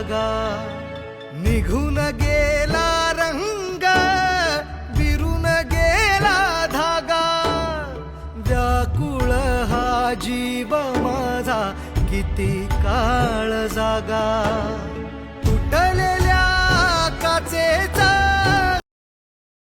जागा. निघून गेला रंग, विरून गेला धागा, व्याकुळ हा जीव माझा किती काळ जागा.